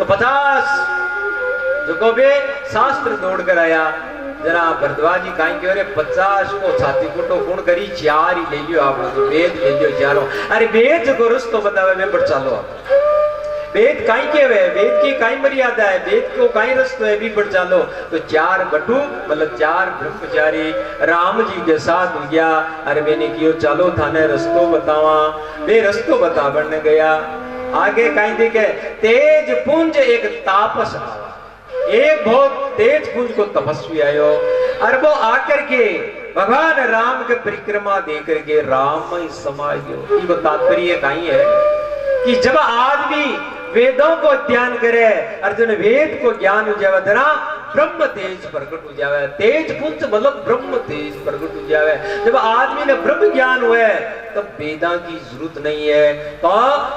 तो 50 जो को बे शास्त्र दौड़ कर आया जरा भरद्वाज जी कहीं क्यों रे 50 को छाती कुटो कौन करी 4 ही ले लियो आपने तो वेद ले लियो चारों। अरे वेद को रस्तो बतावे में पर चालो आप वेद काई के वे वेद की काई मर्यादा है वेद को काई रस्तो है भी बढ़ चालो। तो 4 बटू मतलब 4 ब्रह्मचारी राम जी के साथ हो गया। अरे मैंने कियो चालो थाने रस्तो बतावा वे रस्तो बता बनने गया। आगे काई देखे तेज पुंज एक तापस आवा एक बहुत तेज पुंज को तपस्वी आयो। और वो आकर के भगवान राम के परिक्रमा देकर के राम ही समाय गयो। ये तात्पर्य काई है कि जब आदमी वेदों को ध्यान करे अर्जुन वेद को ज्ञान हो जावे धरा ब्रह्म तेज प्रकट हो जावे। तेज पुंज मतलब ब्रह्म तेज प्रकट हो जावे। जब आदमी ने ब्रह्म ज्ञान हुए तो वेदा की जरूरत नहीं है। तो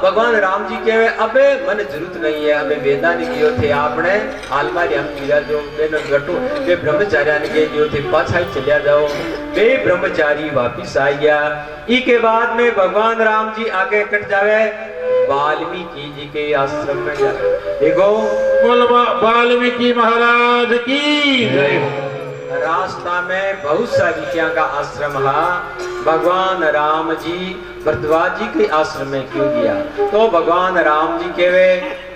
भगवान राम जी कहे अबे मन जरूरत नहीं है अबे वेदा ने कियो थे आपने आलमारी हम किया जो बेन गटू वे ब्रह्मचार्य ने कियो थे पाछा ही चलिया जाओ। वे ब्रह्मचारी वापिस आ गया। ई के बाद में भगवान राम जी आगे कट जावे वाल्मीकि जी के आश्रम में जावे। देखो बोल वाल्मीकि महाराज की जय। रास्ता में बहुत सारी क्या का आश्रम है। भगवान राम जी भरद्वाज जी के आश्रम में क्यों गया तो भगवान राम जी के वे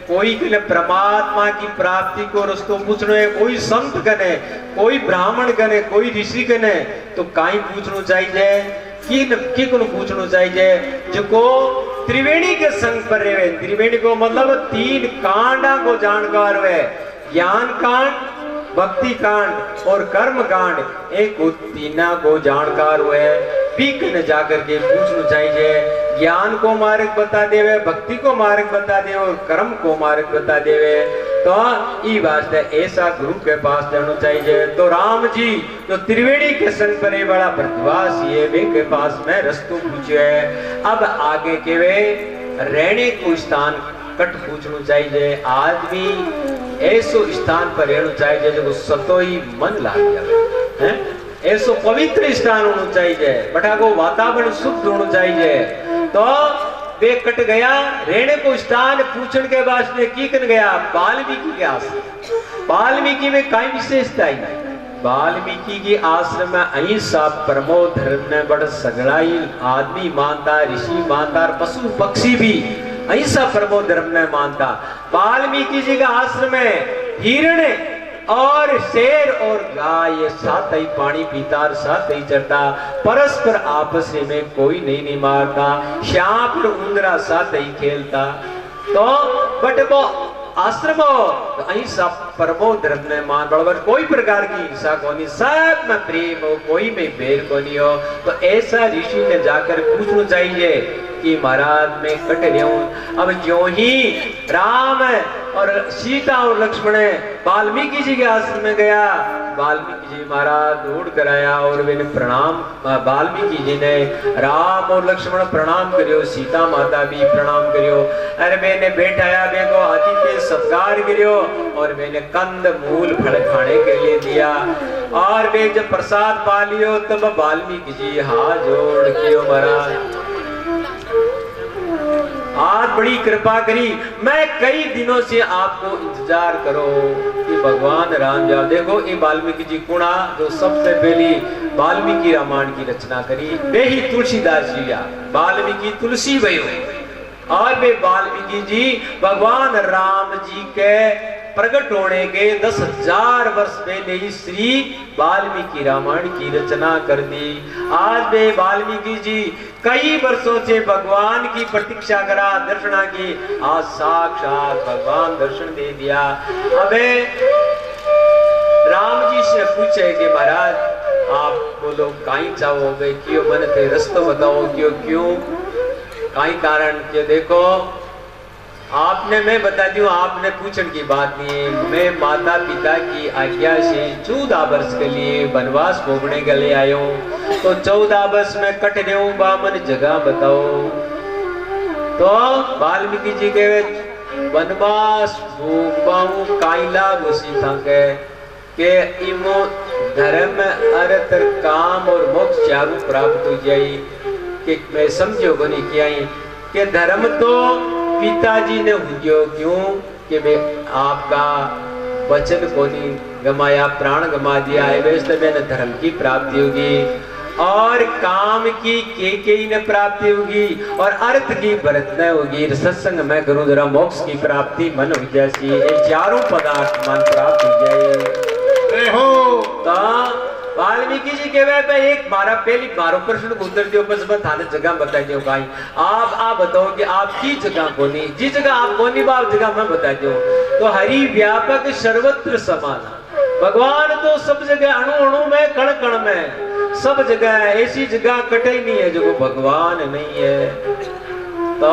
कोई के परमात्मा की प्राप्ति को रस्तो पूछनो है कोई संत कने कोई ब्राह्मण कने कोई ऋषि कने तो काई पूछनो चाहिए कि को पूछनो चाहिए जो को त्रिवेणी के संग पर रहे। त्रिवेणी को मतलब 3 कांडा को जानकार हुए ज्ञान कांड भक्ति कांड और कर्म कांड एक तीना को जानकार हुए पीक न जाकर के पूछना चाहिए। ज्ञान को मार्ग बता देवे भक्ति को मार्ग बता देवे और कर्म को मार्ग बता देवे। तो ई वास्ते ऐसा गुरु के पास जाना चाहिए। तो राम जी जो त्रिवेणी के संग परे बड़ा भरद्वाज ये वे के पास में रस्तो पूछे। अब आगे के वे रहने को स्थान कट पूछना चाहिए। आदमी ऐसो स्थान पर रहना चाहिए जो सतो ही मन लाग जाए हैं ऐसो पवित्र स्थान होना चाहिए बटा को वातावरण शुद्ध होना चाहिए। तो वे कट गया रहने को स्थान पूछने के बाद में की कर गया वाल्मीकि के आश्रम। वाल्मीकि में कई विशेषता है। वाल्मीकि की आश्रम में अहिंसा परमो धर्म में बड़ सगड़ाई आदमी मानता ऋषि मानता और पशु पक्षी भी अहिंसा परमो धर्म में मानता। वाल्मीकि जी का आश्रम में हिरण और शेर और गाय साथ ही पानी पीता और साथ ही चरता परस्पर आपस में कोई नहीं मारता सांप और उंदरा साथ ही खेलता। तो बट वो आश्रम अहिंसा परमो धर्म में मान बराबर कोई प्रकार की हिंसा को नहीं सब में प्रेम हो कोई में बैर को नहीं हो। तो ऐसा ऋषि ने जाकर पूछना चाहिए कि महाराज मैं कट रहा हूं। अब जो ही राम और सीता और लक्ष्मण वाल्मीकि जी के आश्रम में गया वाल्मीकि जी महाराज दौड़ कर आया और मैंने प्रणाम वाल्मीकि जी ने राम और लक्ष्मण प्रणाम करियो सीता माता भी प्रणाम करियो। अरे मैंने बैठाया बे को अतिथि सत्कार करियो और मैंने कंद मूल फल खाने के लिए दिया और वे जब प्रसाद पा लियो तब वाल्मीकि जी हाथ जोड़ कियो महाराज आज बड़ी कृपा करी मैं कई दिनों से आपको इंतजार करो कि भगवान राम जाओ। देखो ये वाल्मीकि जी कुणा जो सबसे पहली वाल्मीकि रामायण की रचना करी वे ही तुलसीदास जी वाल्मीकि तुलसी भयो और वे वाल्मीकि जी भगवान राम जी के प्रकट होने के 10,000 वर्ष पहले ही श्री वाल्मीकि रामायण की रचना कर दी। आज वे वाल्मीकि जी कई वर्षों से भगवान की प्रतीक्षा करा दर्शना की आज साक्षात भगवान दर्शन दे दिया। अबे राम जी से पूछे कि महाराज आप बोलो कहीं चाहोगे क्यों मन थे रास्ता बताओ क्यों कहीं कारण क्यों। देखो आपने मैं बता दूं आपने पूछने की बात नहीं है। मैं माता पिता की आज्ञा से 14 वर्ष के लिए वनवास भोगने के लिए आया हूँ। तो 14 वर्ष में कट रहे हूँ बामन जगह बताओ। तो वाल्मीकि जी के वनवास भोगवाऊं काइला घुसी था के इमो धर्म अर्थ काम और मोक्ष चारों प्राप्त हो जाए कि मैं समझो बनी किया कि धर्म तो पिताजी ने हुजो क्यों कि वे आपका वचन को नहीं गमाया, प्राण गमा दिया है, वैसे मैंने धर्म की प्राप्ति होगी और काम की के न प्राप्ति होगी और अर्थ की भरत न होगी, सत्संग में करूं जरा मोक्ष की प्राप्ति मन हो जैसी, ये चारों पदार्थ मन प्राप्त हो जाए हो। तो वाल्मीकि जी के वे पे एक मारा पहली मारो प्रश्न को उत्तर दियो, बस मैं थाने जगह बता दियो भाई, आप बताओ कि आपकी जगह कोनी, जिस जगह आप कोनी बाप जगह मैं बता दियो। तो हरि व्यापक सर्वत्र समान, भगवान तो सब जगह अणु अणु में कण कण में सब जगह है, ऐसी जगह कटे नहीं है जो भगवान नहीं है। तो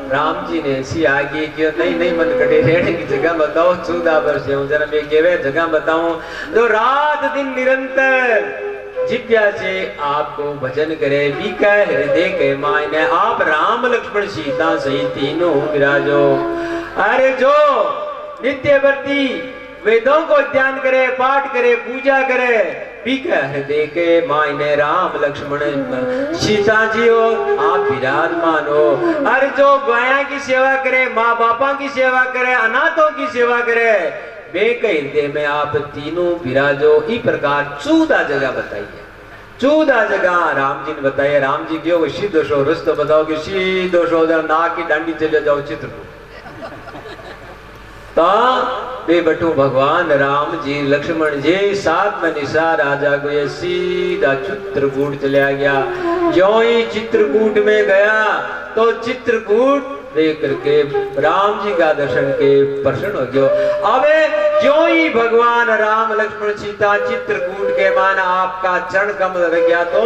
राम जी ने ऐसी आगे कि नहीं मन कटे रहने की जगह बताओ, 14 वर्ष हूँ जरा मैं केवे जगह बताऊं तो रात दिन निरंतर जिज्ञा से आपको भजन करे, बीका हृदय के मायने आप राम लक्ष्मण सीता सहित तीनों विराजो। अरे जो नित्यवर्ती वेदों को ध्यान करे, पाठ करे, पूजा करे, बीका हृदय के मायने राम लक्ष्मण सीता जी हो, आप विराजमान हो। अरे जो गाया की सेवा करे, माँ बापा की सेवा करे, अनाथों की सेवा करे, वे हृदय में आप तीनों विराजो। इस प्रकार 14 जगह बताइए, 14 जगह राम जी ने बताया। राम जी क्यों सीधो सो रस्तो बताओ कि सीधो सो नाक की डांडी चले जाओ चित्रकूट। बे बटू भगवान राम जी लक्ष्मण जी साथ में निशा राजा को ये सीधा चित्रकूट चला गया। जो ही चित्रकूट में गया तो चित्रकूट देख करके राम जी का दर्शन के प्रसन्न हो गया। अबे जो ही भगवान राम लक्ष्मण सीता चित्रकूट के मान आपका चरण कमल रह गया तो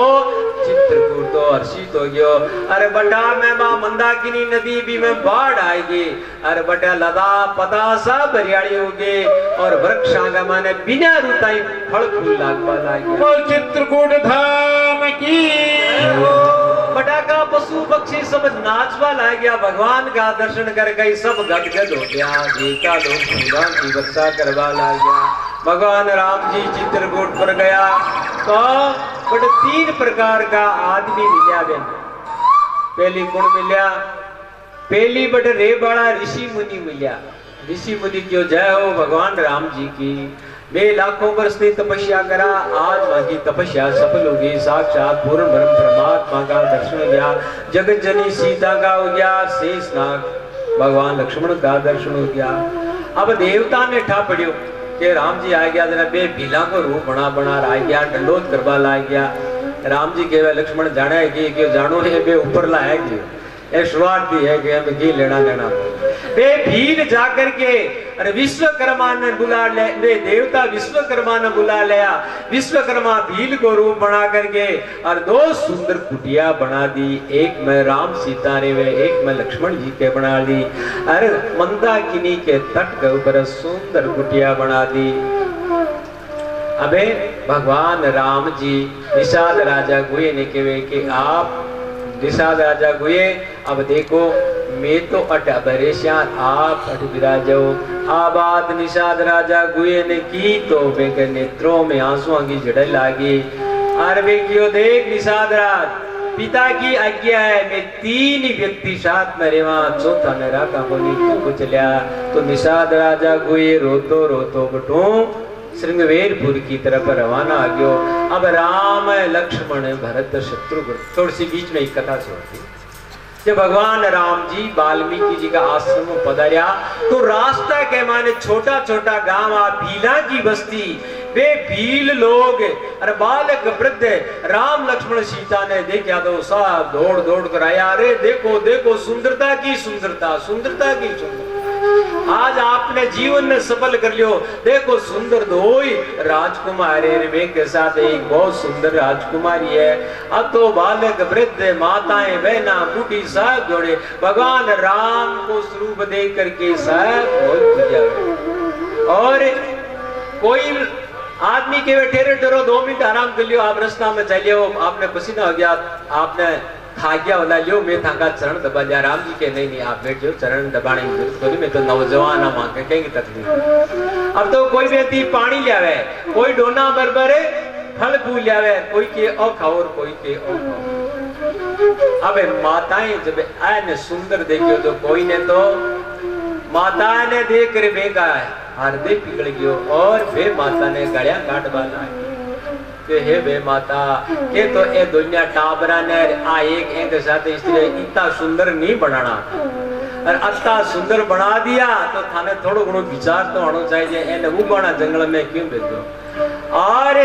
चित्रकूट तो हर्षित हो गयो। अरे बटा मैं मां मंदाकिनी नदी भी में बाढ़ आएगी, अरे बटा लदा पता सब हरियाली होगी और वृक्षा का माने बिना रुताई फल फूल लागवा लागे। चित्रकूट धाम की बटा का पशु पक्षी सब नाचवा ला गया, भगवान का दर्शन कर गई सब गदगद हो गया। देवता लोग फूलों की वर्षा करवा ला गया। भगवान राम जी चित्रकूट पर गया तो बड़े 3 प्रकार का आदमी मिला। बहन पहली गुण मिला, पहली बड़े रे बड़ा ऋषि मुनि मिला। ऋषि मुनि क्यों जय हो भगवान राम जी की, वे लाखों वर्ष की तपस्या करा, आज वहां की तपस्या सफल होगी। साक्षात पूर्ण ब्रह्म परमात्मा का दर्शन हो गया, जगत जननी सीता का हो गया, शेषनाग भगवान लक्ष्मण का दर्शन हो गया। अब देवता ने ठा पड़ियो कि राम जी आ गया, जरा बे भीला को रूप बना बना आ गया, डंडोत करवा ला गया। राम जी के लक्ष्मण जाने की क्यों जानो है बे ऊपर लाया कि स्वार्थी है कि हमें की लेना देना। वे भील जाकर के अरे विश्वकर्मा ने बुला ले, वे देवता विश्वकर्मा ने बुला लिया। विश्वकर्मा भील को रूप बना करके और 2 सुंदर कुटिया बना दी, एक में राम सीता रे वे, एक में लक्ष्मण जी के बना दी। अरे मंदाकिनी के तट के ऊपर सुंदर कुटिया बना दी। अबे भगवान राम जी निषाद राजा गुए ने कहे कि आप निषाद राजा गुए अब देखो मैं तो अट बरेशान, आप अट विराजो। आबाद निषाद राजा गुए ने की तो वे के नेत्रों में आंसुओं की झड़े लागी। और वे क्यों देख निषाद राज पिता की आज्ञा है, मैं 3 व्यक्ति साथ में रेवा, चौथा ने राखा बोली तू को चलिया। तो निषाद राजा गुए रोतो रोतो बटू श्रृंगवेरपुर की तरफ रवाना आ गयो। अब राम लक्ष्मण भरत शत्रुघ्न, थोड़ी सी बीच में एक कथा छोड़ती। जब भगवान राम जी वाल्मीकि जी का आश्रम पधारा तो रास्ता के माने छोटा छोटा गांव आ भीला की बस्ती, वे भील लोग अरे बालक वृद्ध राम लक्ष्मण सीता ने देखा तो सब दौड़ दौड़ कर आया। अरे देखो देखो सुंदरता की सुंदरता, सुंदरता की सुंदरता, आज आपने जीवन में सफल कर लियो। देखो सुंदर दोई राजकुमारी वे के साथ एक बहुत सुंदर राजकुमारी है। अब तो बालक वृद्ध माताएं बहना बूढ़ी सब जोड़े भगवान राम को स्वरूप देख करके सब बहुत पूजा। और कोई आदमी के ठहरे ठहरो 2 मिनट आराम कर लियो, आप रास्ता में चलियो, आपने पसीना हो गया, आपने खा गया वाला लियो, मैं थाका चरण दबा दिया। राम जी के नहीं आप बैठ जाओ, चरण दबाने की जरूरत कोई, मैं तो नौजवान मां के कहीं तकलीफ। अब तो कोई व्यक्ति पानी लियावे, कोई डोना बरबरे फल फूल लियावे, कोई के ओ खाओ और कोई के ओ खाओ। अब माताएं जब आने सुंदर देखियो तो कोई ने तो माता ने देख कर बेगा हृदय पिघल गयो और वे माता ने गड़िया काट बाला के हे बे माता के तो ए दुनिया टाबरा ने आ एक साथ स्त्री इतना सुंदर नहीं बनाना और अत्ता सुंदर बना दिया तो थाने थोड़ो घणो विचार तो होना चाहिए एने उगाना जंगल में क्यों भेजो और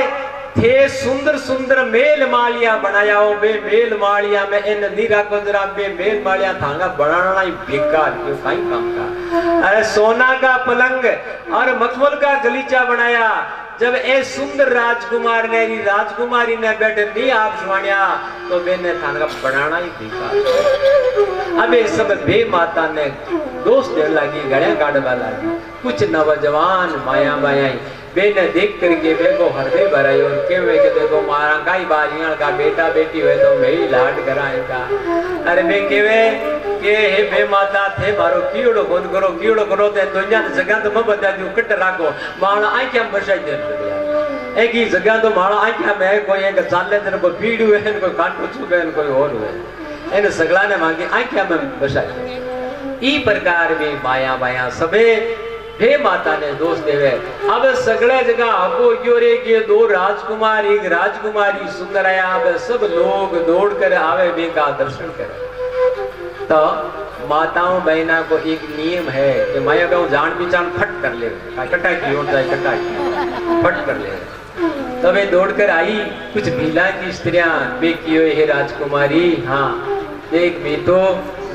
थे सुंदर सुंदर मेल मालिया बनाया हो बे मेल मालिया में इन नीरा को जरा बे मेल मालिया थांगा बनाना ही बेकार क्यों काई काम का अरे सोना का पलंग और मखमल का गलीचा बनाया जब ए सुंदर राजकुमार ने राजकुमारी ने बैठे नहीं आप सुनिया तो मैंने थांगा बनाना ही बेकार अब ये सब बे माता ने दोस्त देने लगी गड़िया काटवा लगी कुछ नौजवान माया माया बेने देख करके बेको हृदय भराई और के वे के देखो मारा काई बारियां का बेटा बेटी हुए तो मेरी लाड कराएगा अरे बे केवे के हे बे माता थे मारो कीड़ो करो ते दुनिया की जगह तो मैं बता दूं कट राखो माना आंखें बरसाई दे एक ही जगह तो माना आंखें में कोई एक चाले दिन को पीड़ हुए कोई कांटो छुपे कोई और हुए इन सगला ने मांगी आंखें में बरसाई ई प्रकार में माया माया सबे हे माता ने दोष देवे अब सगले जगह आपको क्यों रे के दो राजकुमार एक राजकुमारी सुंदर आया अब सब लोग दौड़ कर आवे वे का दर्शन करे तो माताओं बहना को एक नियम है कि माया गाँव जान पहचान फट कर ले कटा की ओर जाए कटा फट कर ले तो वे दौड़ कर आई कुछ भीला की स्त्रियां वे कियो हे राजकुमारी हाँ एक भी तो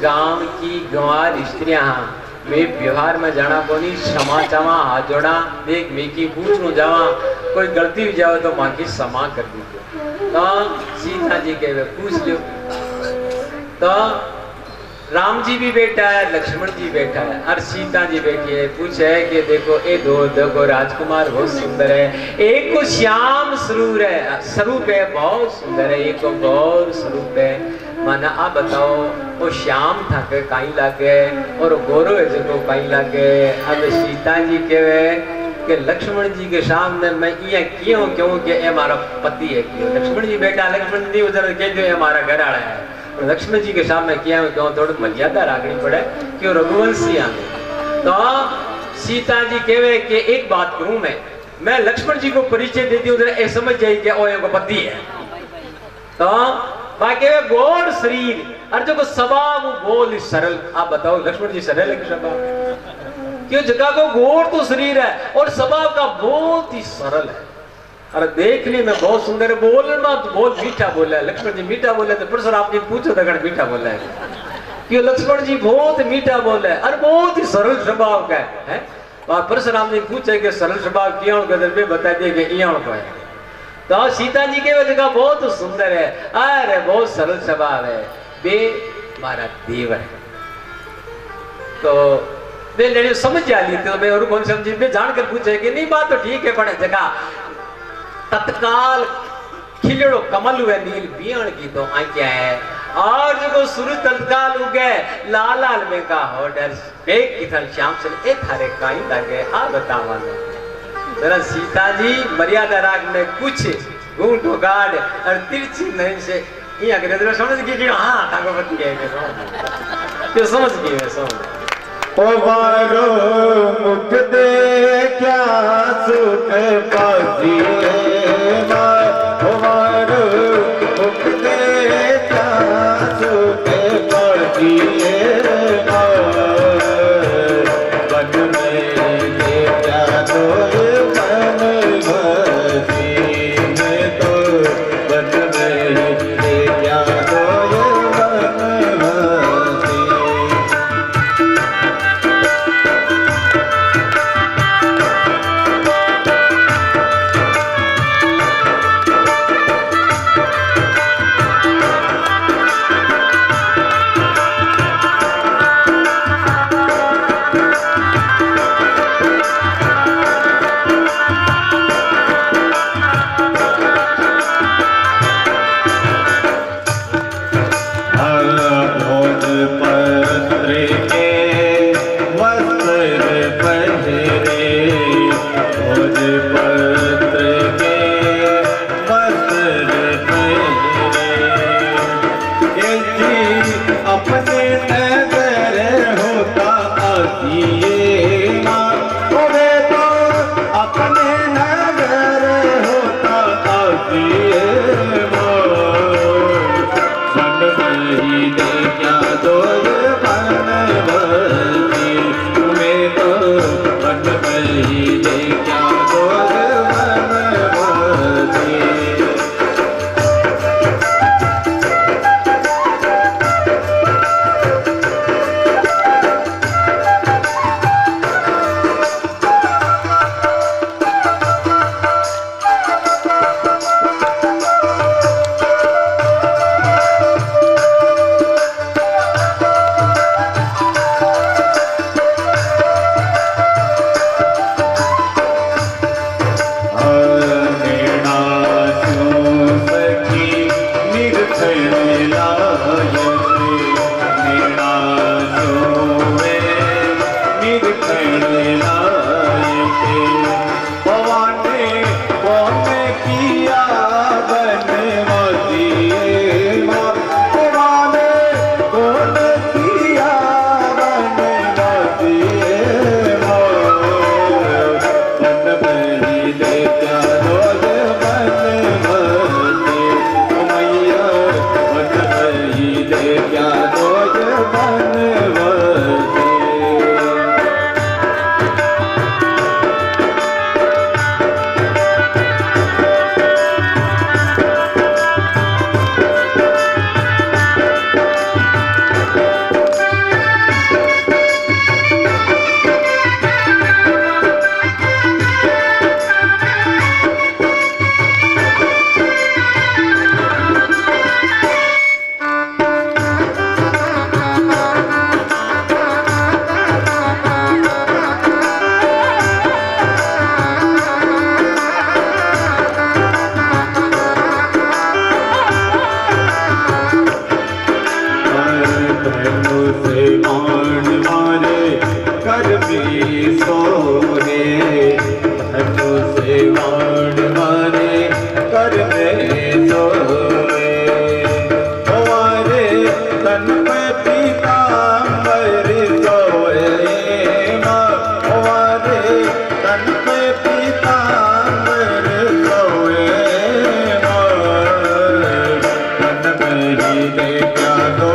गांव की गंवार स्त्रियां हाँ वे व्यवहार में जाना कोनी क्षमा चावा हाथ जोड़ा देख मेकी पूछ लो जावा कोई गलती हो जाओ तो मां की क्षमा कर दीजिए तो सीता जी के वे पूछ लो तो राम जी भी बैठा है लक्ष्मण जी बैठा है और सीता जी बैठी है पूछे कि देखो ए दो देखो राजकुमार बहुत सुंदर है एक को श्याम स्वरूप है बहुत सुंदर है एक को गौर स्वरूप है माना आप बताओ वो श्याम था के काई लागे और गोरो है जो काई लागे अब सीता जी कहे कि लक्ष्मण जी के सामने मैं ये क्यों कि ये हमारा पति है क्यों लक्ष्मण जी बेटा लक्ष्मण जी उधर कह दो हमारा घर आड़ा है और लक्ष्मण जी के सामने क्या क्यों थोड़ी मर्यादा रखनी पड़े क्यों रघुवंशी आने तो सीता जी कहे कि एक बात करूं मैं लक्ष्मण जी को परिचय देती हूँ उधर समझ जाए कि ओ ये पति है तो बाकी वे गौर शरीर और जो स्वभाव बोल सरल आप बताओ लक्ष्मण जी सरल है स्वभाव क्यों जगह को गौर तो शरीर है और स्वभाव का बहुत ही सरल है अरे देखने में बहुत सुंदर है बोलना तो बहुत मीठा बोला है लक्ष्मण जी मीठा बोले तो परशुराम जी पूछो तो अगर मीठा बोला है क्यों लक्ष्मण जी बहुत मीठा बोला है और बहुत ही सरल स्वभाव का है परशुराम जी पूछे कि सरल स्वभाव क्यों बता दिए कि को है तो सीता जी के जगह बहुत सुंदर है अरे बहुत सरल स्वभाव है बे मारा देव है तो वे लेने समझ जा ली तो मैं और कौन समझी मैं जानकर पूछे कि नहीं बात तो ठीक है पर जगह तत्काल खिलड़ो कमल हुए नील बियण की तो क्या है और जो सूरज तत्काल उगे लाल लाल में का होडर बेग की थल श्याम से ए थारे काई लगे आ बतावा जरा सीता जी मर्यादा राग में कुछ घूंट गाड़ और तिरछी नहीं से ये अगर समझ गए कि हाँ ताकत है तो समझ गए समझ ओ मारो मुख दे क्या सुख पासी ओ मारो मुख दे क्या सुख पासी बन में क्या तो सोने हटो से वाण मारे कर में सोए हमारे तन पे पीतांबर सोए हमारे तन पे पीतांबर सोए तन में ही देखा दो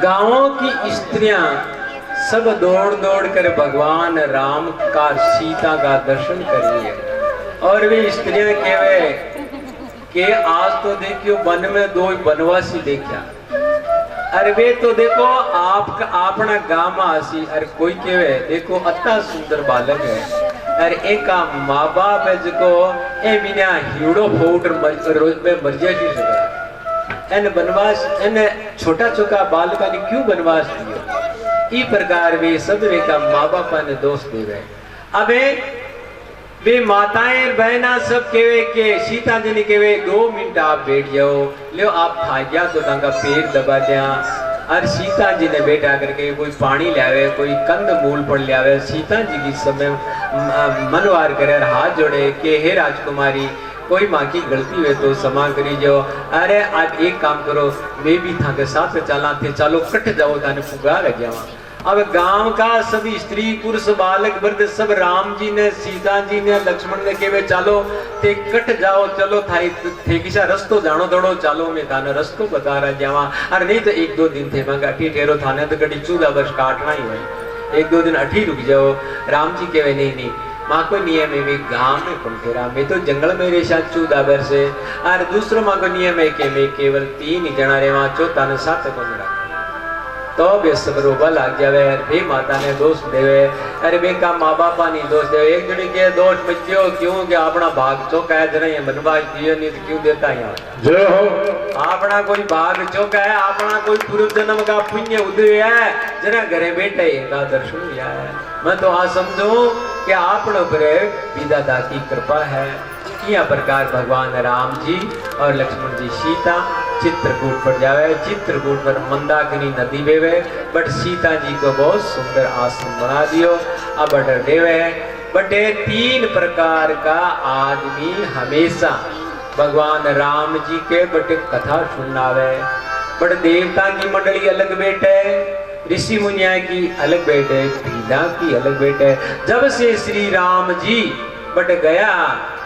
गांवों की स्त्रियां सब दौड़ दौड़ कर भगवान राम का सीता का दर्शन करिए और वे स्त्रियां कहवे कि आज तो देखियो वन में दो वनवासी देखा अरे वे तो देखो आपका अपना गांव में आसी अरे कोई कहवे देखो अत्ता सुंदर बालक है अरे एक माँ बाप है जिको ए बिना हीड़ो फोट रोज में मर जाती है एन वनवास एन छोटा छोटा बालका ने क्यों वनवास दियो ई प्रकार वे सब वे का माँ बाप ने दोष दे गए अबे वे माताएं बहना सब केवे के सीता जी ने केवे 2 मिनट आप बैठ जाओ लियो आप खा गया तो तांका पैर दबा दिया और सीता जी ने बैठा करके कोई पानी लावे कोई कंद मूल पर लावे सीता जी की समय मनवार करे हाथ जोड़े के हे राजकुमारी कोई माँ की गलती हुए तो क्षमा करी जाओ अरे आज एक काम करो मैं भी था के साथ चला थे चलो कट जाओ ताने पुकार लग जावा अब गांव का सभी स्त्री पुरुष बालक वृद्ध सब राम जी ने सीता जी ने लक्ष्मण ने केवे चलो ते कट जाओ चलो थाई थे किसा रस्तो जानो दड़ो चलो मैं थाने रस्तो बता रहा जावा अरे नहीं तो 1-2 दिन थे मैं अठी ठहरो थाने तो कटी 14 वर्ष काटना ही है 1-2 दिन अठी रुक जाओ राम जी केवे नहीं माँ को नियम है मैं गांव में कौन तेरा मैं तो जंगल में रे साथ 14 वर्ष है और दूसरो माँ को नियम है कि मैं केवल 3 जना रे वहाँ चौथा ने 7 को मेरा तो बे सब रोबा लाग जावे बे माता ने दोष देवे अरे बे का माँ बापा नहीं दोष देवे एक जने के दोष बच्चो क्यों कि अपना भाग चौका है जरा ये बनवास दियो नहीं तो क्यों देता यहाँ जय हो अपना कोई भाग चौका है अपना कोई पूर्व जन्म का पुण्य उदय है जरा घरे बैठे इनका दर्शन हुआ है मैं तो आज समझू कि आपने ऊपर विधाता की कृपा है यह प्रकार भगवान राम जी और लक्ष्मण जी सीता चित्रकूट पर जावे चित्रकूट पर मंदाकिनी नदी बेवे बट सीता जी को बहुत सुंदर आश्रम बना दियो अब देवे बटे 3 प्रकार का आदमी हमेशा भगवान राम जी के बटे कथा सुनावे। बट देवता की मंडली अलग बैठे, ऋषि मुनिया की अलग बैठे, भीला की अलग बैठे। जब से श्री राम जी बट गया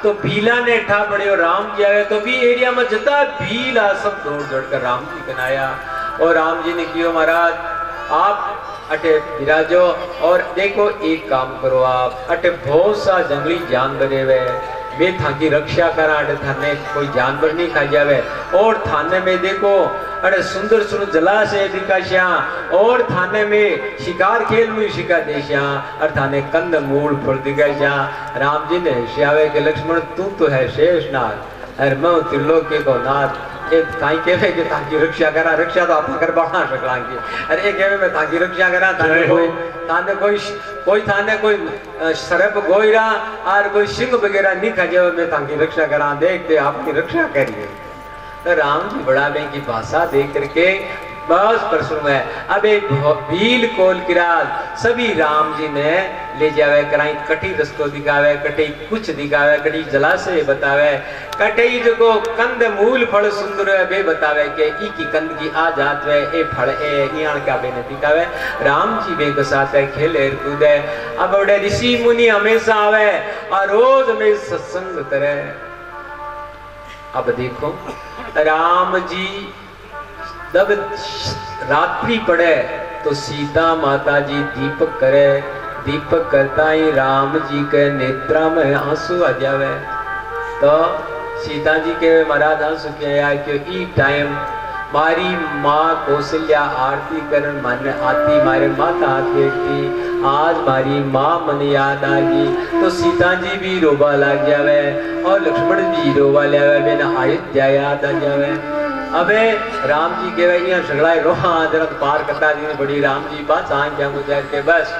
तो भीला ने ठा पड़े और राम जी आए तो भी एरिया में जता भीला सब दौड़ दौड़ कर राम जी कनाया। और राम जी ने कियो महाराज आप अटे विराजो और देखो एक काम करो, आप अटे बहुत सा जंगली जानवर है, मैं थाकी रक्षा करा, अटे थाने कोई जानवर नहीं खा जावे। और थाने में देखो अरे सुंदर सुंदर जलाशय दिखाश्या और थाने में शिकार खेल में शिका देश्या और थाने कंद मूल फल दिखाश्या। राम जी ने श्यावे के लक्ष्मण तू तो है शेषनाथ अरे मैं त्रिलोकी को नाथ। ताई कहवे कि ताकी रक्षा करा, रक्षा तो आप कर बढ़ा सकलांगे। अरे ये कहवे मैं ताकी रक्षा करा, थाने कोई सरप गोईरा और कोई सिंह वगैरह नहीं खा जावे, मैं ताकी रक्षा करा, देखते आपकी रक्षा करिए। तो राम जी बड़ा बे की भाषा देख करके बस प्रसन्न है। अब एक भील कोल किराल सभी राम जी ने ले जावे कराई, कटी रस्तो दिखावे, कटी कुछ दिखावे, कटी जलाशय बतावे, कटी जो कंद मूल फल सुंदर है बे बतावे के ई की कंद की आ जात वे ए फल ए इयाण का बे ने दिखावे। राम जी बे के साथ है खेले कूदे। अब बड़े ऋषि मुनि हमेशा आवे और रोज में सत्संग करे। अब देखो राम जी जब रात्रि पड़े तो सीता माता जी दीपक करे, दीपक करता ही राम जी के नेत्रा में आंसू आ जावे। तो सीता जी के महाराज आंसू क्या कि ई टाइम मारी माँ कौशल्या आरती करन मन आती, मारे माता हाथ देखती, आज मारी माँ मन याद आ गई। तो सीता जी भी रोबा लग जावे और लक्ष्मण जी रोबा ले बिना अयोध्या याद आ जावे। अबे राम जी के वही झगड़ा रोहा जरा पार करता जी बड़ी राम जी बात आन क्या मुझे के बस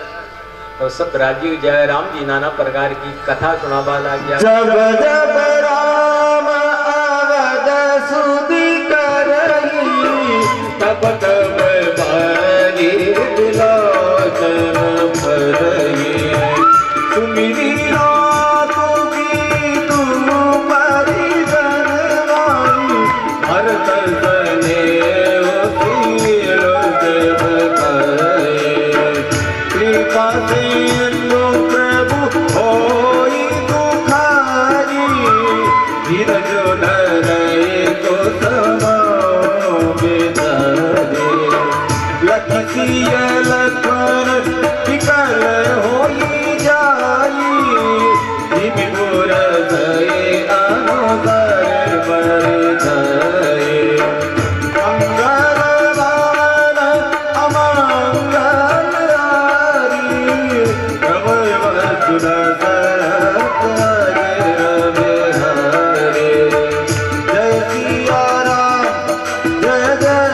तो सब राजी जाए। राम जी नाना प्रकार की कथा सुनावा लग गया। जब जब राम अवध सुधि करही तब तब बारी बिलोचन भरही। सुमिरी रात की तुम परिजन गाई भरत सनेह तीरथ भखाए। कृपा सिंधु प्रभु होई दुखारी धीरज धरई को समाओ बेचारे। लखिय लखन विकल होई जाई दिमिपुर धये अनुसार बर धये। मंगल वान अमंगल हारी रवै वसुधा सरस्वती रविहारे। जय सिया राम जय जय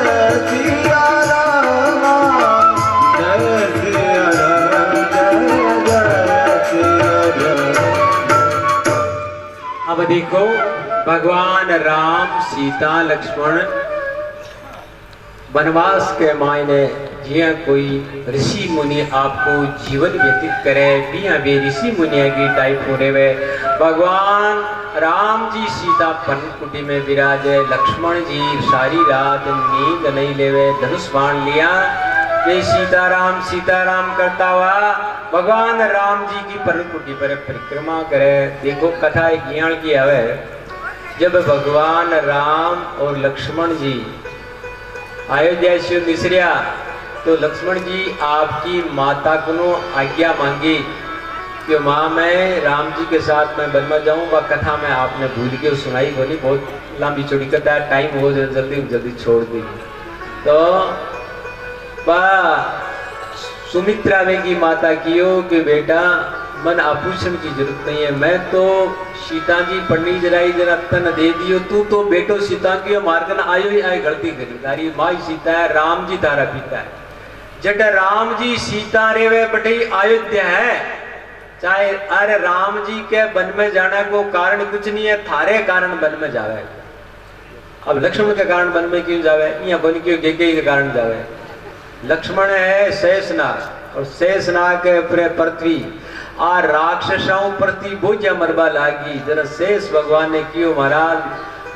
सिया राम जय सिया राम जय जय सिया राम। अब देखो भगवान राम सीता लक्ष्मण वनवास के मायने जिया कोई ऋषि मुनि आपको जीवन व्यतीत करे बिया वे ऋषि मुनिया की टाइप होने में भगवान राम जी सीता पनकुटी में विराजे। लक्ष्मण जी सारी रात नींद नहीं लेवे, धनुष बाण लिया वे सीताराम करता हुआ भगवान राम जी की पनकुटी पर परिक्रमा करे। देखो कथा ज्ञान की आवे जब भगवान राम और लक्ष्मण जी अयोध्या से निसरिया तो लक्ष्मण जी आपकी माता को आज्ञा मांगी कि माँ मैं राम जी के साथ मैं वन में जाऊँ। वह कथा में आपने भूल के सुनाई बोली, बहुत लंबी चौड़ी कथा है, टाइम हो जल्दी छोड़ दी। तो सुमित्रा वे की माता कियो कि बेटा मन आभूषण की जरूरत नहीं है, मैं तो सीता जी पढ़नी जराई जरा तन दे दियो, तू तो बेटो सीता की मार्गन आयो ही आए गलती करी। तारी माँ सीता है, राम जी तारा पिता है। जट राम जी सीता रे वे बटे अयोध्या है, चाहे अरे राम जी के वन में जाने को कारण कुछ नहीं है, थारे कारण वन में जावे। अब लक्ष्मण के कारण वन में क्यों जावे, यहाँ बन क्यों के कारण जावे। लक्ष्मण है शेषनाग और शेषनाग के ऊपर पृथ्वी आ राक्षसों प्रति बोझा मरबा लागी। जरा शेष भगवान ने क्यों महाराज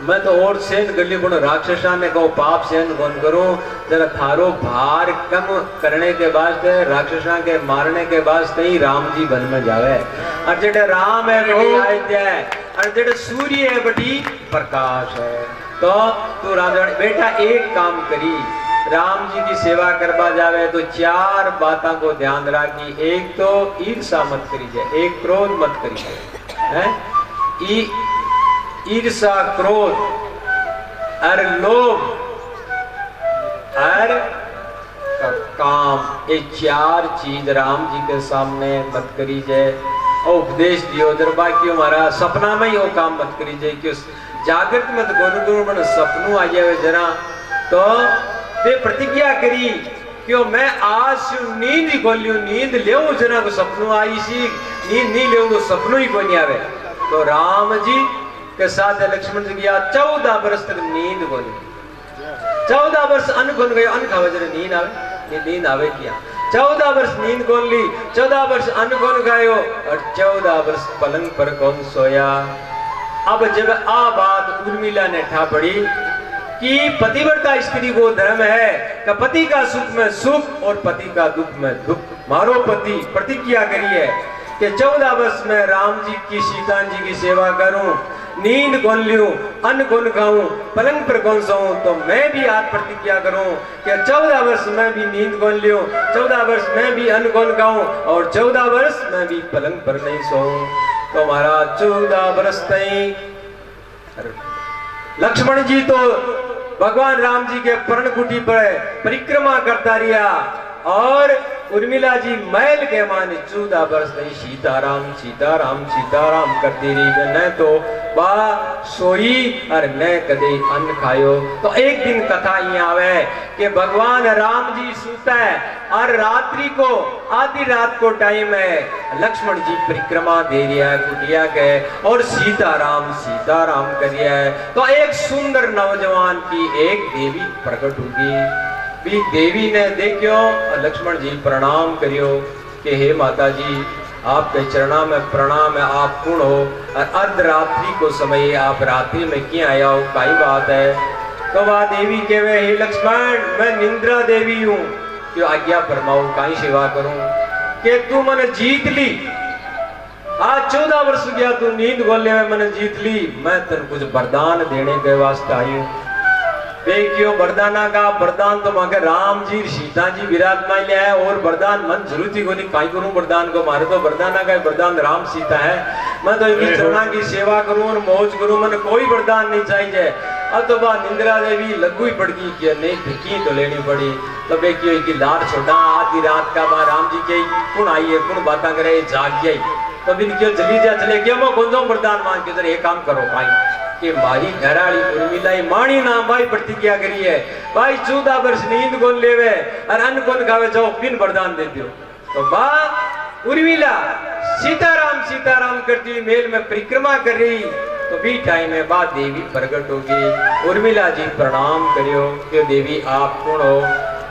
मैं तो और सेन गली गुण राक्षसा ने कहो पाप सेन कौन करूं, जरा थारो भार कम करने के वास्ते राक्षसा के मारने के वास्ते ही राम जी वन में जावे। और जेडे राम है बड़ी आदित्य है और जेडे सूर्य है बड़ी प्रकाश है। तो तू राजा बेटा एक काम करी, राम जी की सेवा करवा जावे तो चार बातों को ध्यान रखी। एक तो ईर्षा मत करी जाए, एक क्रोध मत करी जाए, है ईर्षा क्रोध और लोभ और काम, ये चार चीज राम जी के सामने मत करी जाए। और उपदेश दियो दरबा क्यों हमारा सपना में ही वो काम मत करी जाए, क्यों जागृत में तो गुरु गुरु सपनों आ जाए जरा तो वे प्रतिज्ञा करी क्यों मैं आज नींद ही खोलियो, नींद ले जना को सपनों आई सी, नींद नहीं ले तो सपनों ही कोई नहीं आवे। तो राम जी के साथ लक्ष्मण जी गया 14 वर्ष तक नींद को नहीं, 14 वर्ष अन्न खोल गए, अन्न खावे जरा नींद आवे क्या, 14 वर्ष नींद खोल ली, 14 वर्ष अन्न खोल गायो और 14 वर्ष पलंग पर कौन सोया। अब जब आ बात उर्मिला ने ठा पड़ी कि पतिव्रता स्त्री को धर्म है कि पति का सुख में सुख और पति का दुख में दुख, मारो पति प्रतिज्ञा करी है कि 14 वर्ष में राम जी की सीता जी की सेवा करूं, नींद कौन लूं, अन्न कौन खाऊं, पलंग पर कौन सोऊं। तो मैं भी आज प्रतिज्ञा करूं कि 14 वर्ष में भी नींद कौन लूं, 14 वर्ष में भी अन्न कौन खाऊं और 14 वर्ष में भी पलंग पर नहीं सोऊं। तो महाराज 14 वर्ष तई लक्ष्मण जी तो भगवान राम जी के पर्ण कुटी पर परिक्रमा करता रहा और उर्मिला जी मैल के माने 14 वर्ष नहीं सीताराम सीताराम सीताराम करती रही, न तो बा सोई और न कदे अन्न खायो। तो एक दिन कथा ये आवे कि भगवान राम जी सूता है और रात्रि को आधी रात को टाइम है, लक्ष्मण जी परिक्रमा दे रहा है कुटिया के और सीताराम सीताराम कर रहा है। तो एक सुंदर नौजवान की एक देवी प्रकट होगी, भी देवी ने देखियो लक्ष्मण जी प्रणाम करियो कि हे माता जी आपके चरणा में प्रणाम है, आप पूर्ण हो और अर्धरात्रि को समय आप रात्रि में क्यों आया हो, काई बात है। तो वह देवी कहे हे लक्ष्मण मैं निंद्रा देवी हूँ, क्यों आज्ञा फरमाओ काई सेवा करूं कि तू मन जीत ली, आज 14 वर्ष गया तू नींद गोले में मन जीत ली, मैं तेन कुछ वरदान देने के वास्ते आई हूँ। देखियो वरदाना का वरदान तो मांगे राम जी सीता जी विराजमान लिया है और वरदान मन जरूरत ही को नहीं काई करूं वरदान को, मारे तो वरदाना का वरदान राम सीता है, मैं तो इनकी चरणा की सेवा करूं और मौज करूं, मन कोई वरदान नहीं चाहिए। अब तो बा निंद्रा देवी लगू ही पड़ गई कि नहीं भिकी तो लेनी पड़ी। तो देखियो की लार छोड़ा आधी रात का बा राम जी के कौन आई है कौन बातें करे जाग गई, तब इनकी जल्दी जा चले गया मैं कौन सा वरदान मांग के एक काम करो भाई कि मारी घराड़ी उर्मिला माणी नाम भाई प्रतिज्ञा करी है भाई 14 वर्ष नींद कौन लेवे और अन्न कौन खावे जाओ बिन वरदान दे दियो। तो बा उर्मिला सीताराम सीताराम करती मेल में परिक्रमा कर रही, तो भी टाइम है बा देवी प्रकट होगी। उर्मिला जी प्रणाम करियो क्यों देवी आप कौन हो,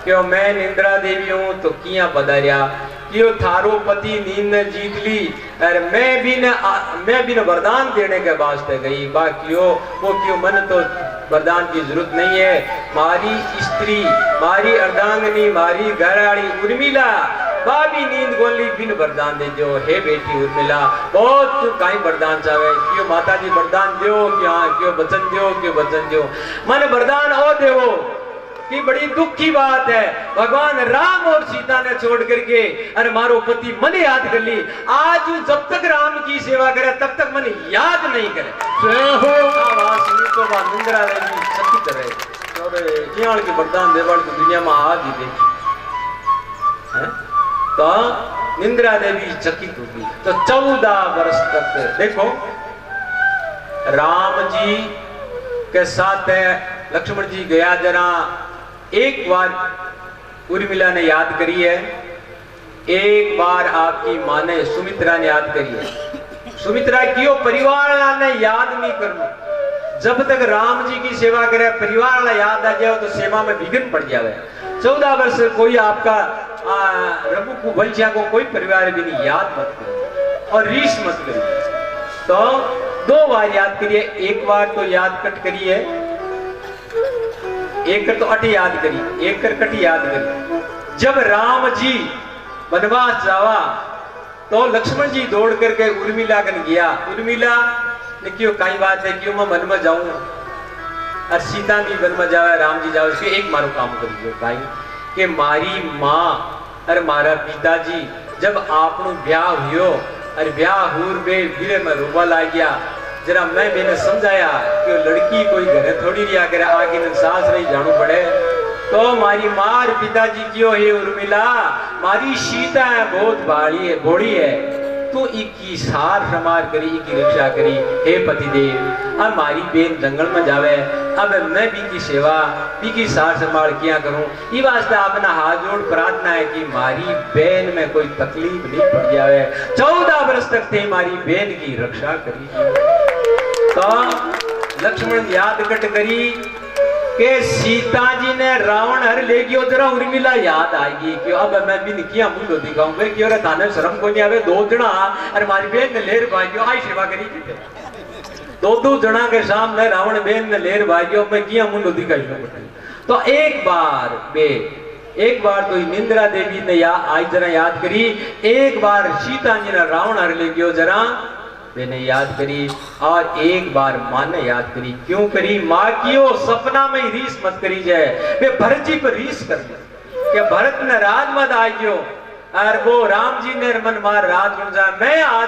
क्यों मैं निंद्रा देवी हूँ। तो किया बदारिया क्यों थारो पति नींद ने जीत ली और मैं भी न वरदान देने के वास्ते गई बा क्यों वो क्यों मन तो वरदान की जरूरत नहीं है, मारी स्त्री मारी अर्धांगनी मारी घराड़ी उर्मिला बाबी नींद गोली बिन वरदान दे दो। हे बेटी उर्मिला बहुत तू काई वरदान चाहे क्यों माता जी वरदान दो क्या क्यों वचन दो क्यों वचन दो मन वरदान ओ देवो कि बड़ी दुख की बात है भगवान राम और सीता ने छोड़ करके अरे मारो पति मन याद कर ली, आज जब तक राम की सेवा करे तब तक मन याद नहीं करे। तो निंद्रा देवी चकित रहे और के वरदान देवल की दुनिया में आज ही देखी है। तो निंद्रा देवी चकित होगी। तो 14 वर्ष तक देखो राम जी के साथ लक्ष्मण जी गया जरा एक बार उर्मिला ने याद करी है, एक बार आपकी मां ने सुमित्रा ने याद करी है। सुमित्रा क्यों परिवार ने याद नहीं करना, जब तक राम जी की सेवा करे परिवार वाला याद आ जाए तो सेवा में विघ्न पड़ जाए। 14 वर्ष कोई आपका रघु को वंशिया को कोई परिवार भी नहीं याद मत करो। और रीस मत करिए। तो 2 बार याद करिए, एक बार तो याद कट करिए, एक कर तो अट याद करिए, एक कर कट याद करिए। जब राम जी वनवास जावा तो लक्ष्मण जी दौड़ करके उर्मिला कन गया। उर्मिला ने क्यों कई बात है, क्यों मैं वन में जाऊं और सीता भी वन में जावे, राम जी जावे, एक मारो काम करिए भाई कि मारी माँ और मारा पिताजी जब आपनो ब्याह हुयो और ब्याह हुर बे वीरे में रोवा ला गया, जरा मैं मैंने समझाया कि लड़की कोई घरे थोड़ी रिया करे, आगे न सास रही जानो पड़े। तो मारी माँ और पिताजी क्यों है उर्मिला, मारी सीता है बहुत भाड़ी है, भोड़ी है, तू इकी सार समार करी, इकी रक्षा करी हे पतिदेव। अब मारी बेन जंगल में जावे, अब मैं भी की सेवा भी की सार संभाल किया करूं। ये वास्ते अपना हाथ जोड़ प्रार्थना है कि मारी बेन में कोई तकलीफ नहीं पड़ जावे। 14 वर्ष तक थे मारी बेन की रक्षा करी। तो लक्ष्मण याद कट करी कि सीता जी ने रावण हर ले गयो, जरा उर्मिला याद आएगी कि अब मैं भी निकिया मुंडो दिखाऊं फिर क्यों रे थाने शर्म को नहीं आवे, 2 जना और मारी बेन ने लेर भाग्यो आई सेवा करी थी। 2 जना के सामने रावण बेन ने लेर भाग्यो, मैं किया मुंडो दिखाई लो। तो एक बार तो निंद्रा देवी ने आज जरा याद करी, एक बार सीता जी ने रावण हर ले गयो जरा मैंने याद करी, और एक बार माँ ने याद करी। क्यों करी? माँ कियो सपना में ही रीस मत करी जाए, वे भरत जी पर रीस कर दे कि भरत ने राज मत आ गयो और वो राम जी ने मन मार राज बन जाए। मैं आज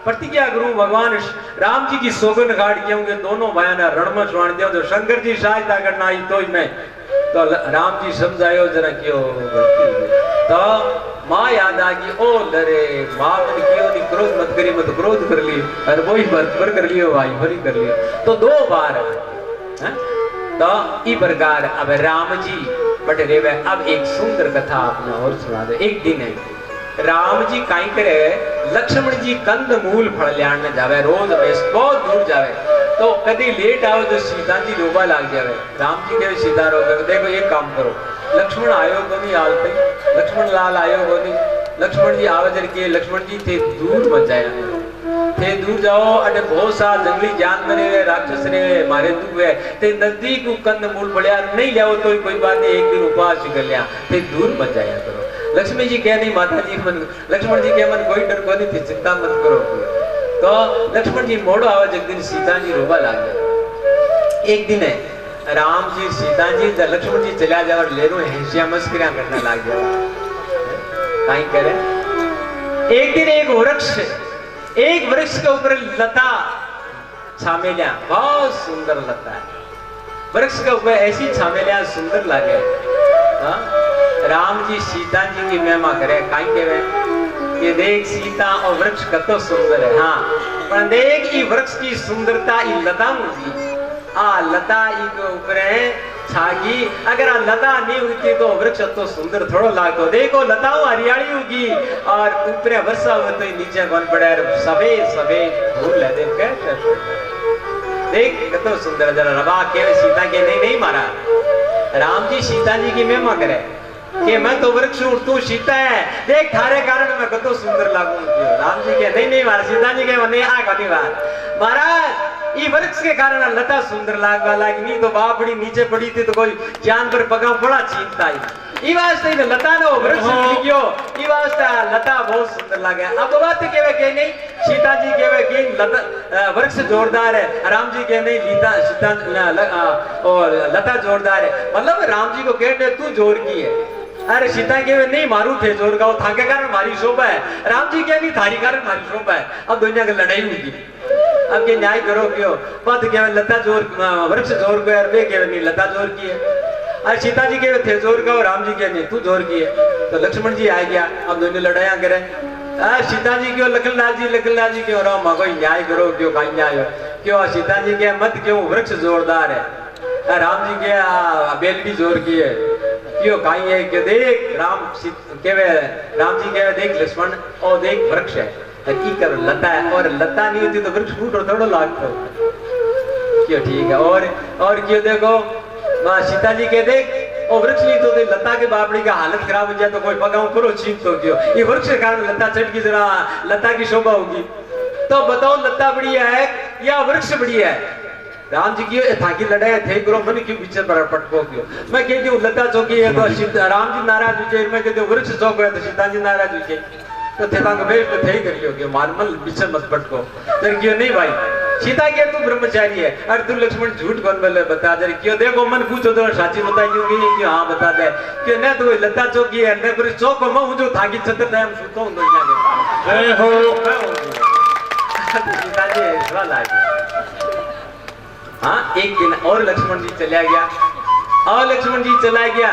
प्रतिज्ञा करूं भगवान राम जी की सौगंध गाड़ के होंगे, दोनों भाई ने रण में छुआण दिया, तो शंकर जी सहायता करना आई तो मैं तो राम जी समझायो जरा क्यों। तो माँ याद आ गई, ओ लरे माँ मन क्यों नहीं क्रोध मत करी, मत क्रोध कर ली और वही भर कर लियो भाई भरी कर लियो। तो 2 बार है? तो इस प्रकार अब राम जी बट रेवे। अब एक सुंदर कथा आपने और सुना दे। एक दिन है राम जी काई करे, लक्ष्मण जी कंद मूल फल लियाने जावे, रोज बहुत दूर जावे, तो कभी लेट आओ तो सीता जी रोवा लाग जावे। राम जी कहे सीता रोवे, देखो एक काम करो, लक्ष्मण आयो को नहीं आल पे, लक्ष्मण लाल आयो को नहीं, लक्ष्मण जी आवाजर के लक्ष्मण जी थे दूर मत जाया, थे दूर जाओ, अरे बहुत सा जंगली जानवर है, राक्षस रे मारे तू है, ते नजदीक कंद मूल पड़िया नहीं लियाओ तो कोई बात नहीं, एक दिन उपवास कर लिया, थे दूर मत जाया करो। लक्ष्मी जी कह नहीं माता जी मन, लक्ष्मण जी कह मन कोई डर को नहीं थी, चिंता मत करो। तो लक्ष्मण जी मोड़ो आवाज, एक दिन सीता जी रोवा लाग गए। एक दिन है राम जी सीता जी लक्ष्मण जी चला जाए और ले रो हिंसिया मस्करियां करने लग गया। कहीं करे एक दिन एक वृक्ष के ऊपर लता छामेलिया, बहुत सुंदर लता है, वृक्ष के ऊपर ऐसी छामेलिया सुंदर लगे। राम जी सीता जी की महिमा करे, काई केवे कि देख सीता और वृक्ष कतो सुंदर है। हाँ पर देख ई वृक्ष की सुंदरता ई लता मुझी, आ लता ई के ऊपर छागी, अगर आ लता नहीं होती तो वृक्ष तो सुंदर थोड़ा लागतो। देखो लताओं हरियाली होगी और ऊपर वर्षा हो तो नीचे कौन पड़े सफेद सफेद फूल है, देख कैसे देख कतो सुंदर। जरा रबा के सीता के नहीं मारा, राम जी सीता जी की महिमा करे कि मैं तो वृक्ष हूं, तू सीता है, देख थारे कारण मैं कतो सुंदर लागू। राम जी के नहीं मारा, सीता जी के नहीं आ कभी बार महाराज ये वृक्ष के कारण लता सुंदर लागवा लागी, नहीं तो बापड़ी नीचे पड़ी थी तो कोई जान पर पगा बड़ा चीखता है। ई वास्ते लता ने वृक्ष लिखियो, ई वास्ते लता बहुत सुंदर लागे। अब बात केवे के नहीं, सीता जी केवे कि लता वृक्ष जोरदार है, राम जी के नहीं लीता सीता और लता जोरदार है, मतलब राम जी को कहते तू जोर की है, अरे सीता के वे नहीं मारू थे जोर का, वो था के कारण मारी शोभा है, राम जी के नहीं थारी कारण मारी शोभा है। अब दुनिया की लड़ाई हुई, अब के न्याय करो क्यों, पद के लता जोर वृक्ष जोर को अरबे के नहीं लता जोर की है, और सीता जी के थे जोर का और राम जी के नहीं तू जोर की है। तो लक्ष्मण जी आ गया, अब दोनों लड़ाइया करे, सीता जी क्यों लखनलाल जी क्यों, राम कोई न्याय करो क्यों, कहीं न्याय क्यों, सीता जी के मत क्यों वृक्ष जोरदार है, राम जी के बेलड़ी जोर की है क्यों, कहीं है कि देख राम जी के देख लक्ष्मण और देख वृक्ष है कर लता है, और लता नहीं होती तो वृक्ष फूट और थोड़ा लागता क्यों, ठीक है। और क्यों देखो सीता जी के देख और वृक्ष ली तो लता के बापड़ी का हालत खराब हो जाए तो कोई पगाऊ करो चीन तो क्यों ये वृक्ष के कारण लता चढ़ की जरा लता की शोभा होगी। तो बताओ लता बढ़िया है या वृक्ष बढ़िया है? राम जी की थाकी लड़ाई थे करो मन क्यों पीछे पर पटको क्यों? मैं कहती हूँ लता चौकी है तो राम जी नाराज हो जाए, मैं कहती हूँ वृक्ष चौक है तो सीता जी नाराज हो जाए। तो थे तांग बेश तो थे ही करियो कि मारमल पीछे मत पटको। तेरे क्यों नहीं भाई सीता के तू ब्रह्मचारी है और तू लक्ष्मण झूठ कौन बोले बता दे क्यों? देखो मन पूछो तो साची बता क्योंकि क्यों हाँ बता दे क्यों न तो लता चौकी है न पर चौक में हूं जो थाकी छतर टाइम सुतो हूं तो जय हो। सीता जी सवाल आ गया। हाँ एक दिन और लक्ष्मण जी चला गया और लक्ष्मण जी चला गया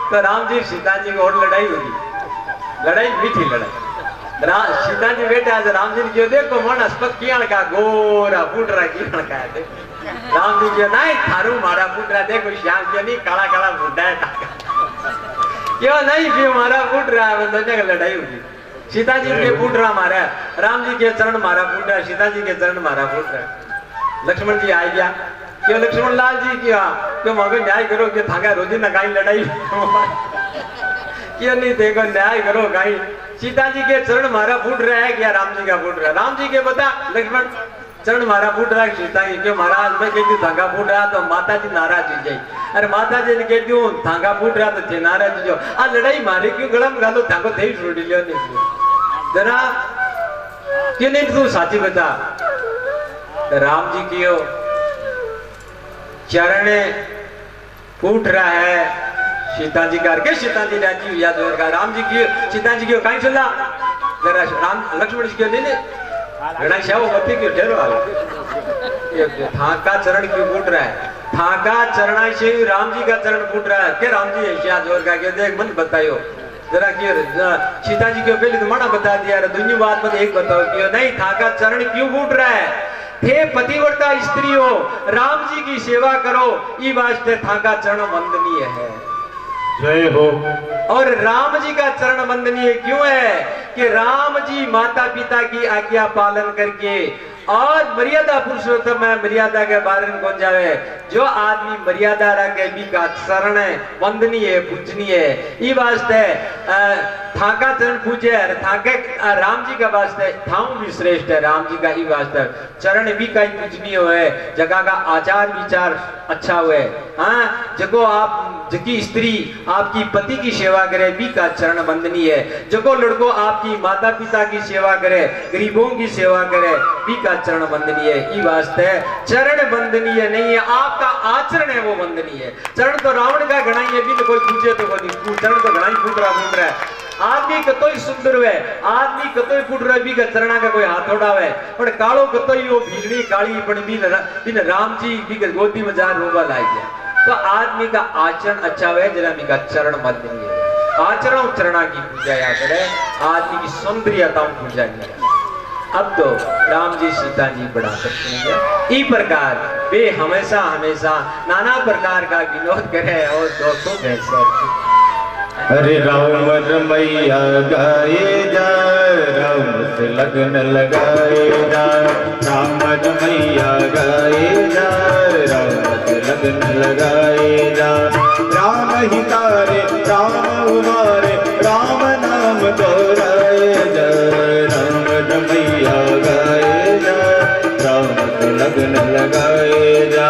तो राम जी सीता जी की और लड़ाई होगी। लड़ाई मीठी लड़ाई। सीता जी बेटा आज राम जी ने क्यों देखो मन अस्पत कियाण का गोरा फूटरा कियाण का है। राम जी क्यों नहीं थारू मारा फूटरा देखो श्याम क्यों नहीं काला काला फूटा है क्यों नहीं क्यों मारा फूट रहा है। दोनों की लड़ाई होगी। सीता जी के फूट रहा मारा राम जी के चरण मारा फूट रहा सीता जी के चरण मारा फूट रहा। लक्ष्मण जी आ गया क्यों लक्ष्मण लाल जी क्यों मगर न्याय करो कि थाका रोजी न गाई लड़ाई क्यों नहीं देखो न्याय करो गाई। सीता जी के चरण मारा फूट रहा है क्या राम जी का फूट रहा है? राम जी के बता लक्ष्मण चरण मारा फूट रहा है सीता जी क्यों महाराज मैं कहती हूँ धागा फूट रहा तो माता जी नाराज हो जाए। अरे माता जी ने कहती हूँ धागा फूट रहा तो थे नाराज हो जाओ। आ लड़ाई मारे क्यों गलम गालो धागो थे छोड़ लियो नहीं जरा क्यों नहीं तू साची बता। राम जी की चरण फूट रहा है सीता जी करके सीता जी राजी याद होगा। राम जी की सीता जी की कहीं चला जरा राम लक्ष्मण जी क्यों नहीं लड़ाई शाह मती क्यों ठहरो ये थाका चरण क्यों फूट रहा है? थाका चरण से राम जी का चरण फूट रहा है के राम जी याद होगा के देख मन बताइयो जरा क्यों सीता जी क्यों पहले तो मना बता दिया दुनिया बात में एक बताओ क्यों नहीं थाका चरण क्यों फूट रहा है? थे पतिव्रता स्त्री हो राम जी की सेवा करो ये वास्ते थाका चरण वंदनीय है। जय हो। और राम जी का चरण वंदनीय क्यों है कि राम जी माता पिता की आज्ञा पालन करके और मर्यादा पुरुषोत्तम है मर्यादा के बारे में कौन जावे जो आदमी मर्यादा रखे भी का चरण वंदनीय पूजनीय ये वास्ते थाका चरण पूजे थाके राम जी का वास्ते थाऊ भी श्रेष्ठ है। राम जी का ये वास्ते चरण भी का पूजनीय हुए जगह का आचार विचार अच्छा हुए। हाँ जगो आप जकी स्त्री आपकी पति की सेवा करे भी का चरण वंदनीय है। जगो लड़को आपकी माता पिता की सेवा करे गरीबों की सेवा करे भी का चरण वंदनीय है। ये वास्ते चरण वंदनीय नहीं है आपका आचरण है वो वंदनीय है। चरण तो रावण का घना ही है भी तो कोई पूछे तो कोई चरण तो घना ही फूट रहा है। आदमी कतोई सुंदर हुए आदमी कतोई फूट रहा भी का चरणा का कोई हाथ उड़ा हुए पर कालो कतोई वो भीगड़ी काली पण भी राम जी भी गोदी में जा रोवा लाई गया। तो आदमी का आचरण अच्छा हुआ जरा का चरण वंदनीय है। आचरण चरणा की पूजा या करे आदमी की सौंदर्यता पूजा नहीं। अब तो राम जी सीता जी बड़ा सकते हैं इस प्रकार वे हमेशा हमेशा नाना प्रकार का विनोद करे और दोस्तों कैसे हरे राम रमैया गाए जा राम से लगन लगाए जा राम रमैया गाए जा राम से लगन लगाए जा राम ही तारे राम उमारे राम नाम दोहराए जा राम रमैया गाए जा राम से लगन लगाए जा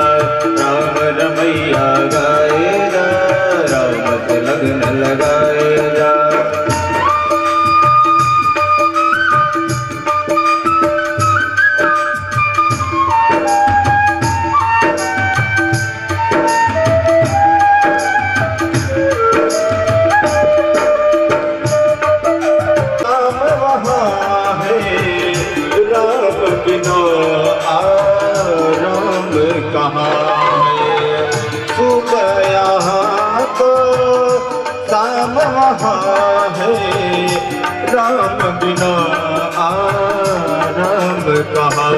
राम रमैया गाए जा राम से लगन लगाए जा। राम बिना आराम कहाँ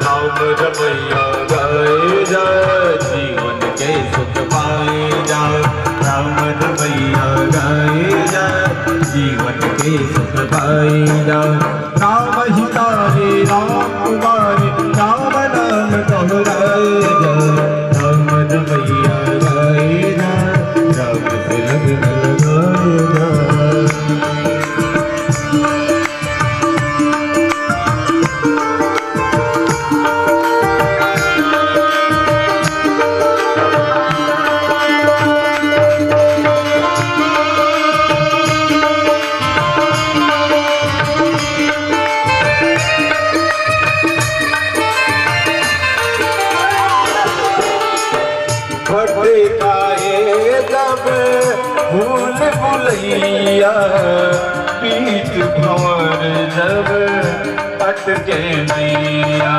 राम रमैया गाए जा जीवन के सुख पाए जा राम रमैया गाए जा जीवन के सुख पाए जा राम ही तारे राम कुमारे राम नाम दोहराए जा राम रमैया गाए जा गाए जब भूल भुलैया पीत भंवर जब अटके नैया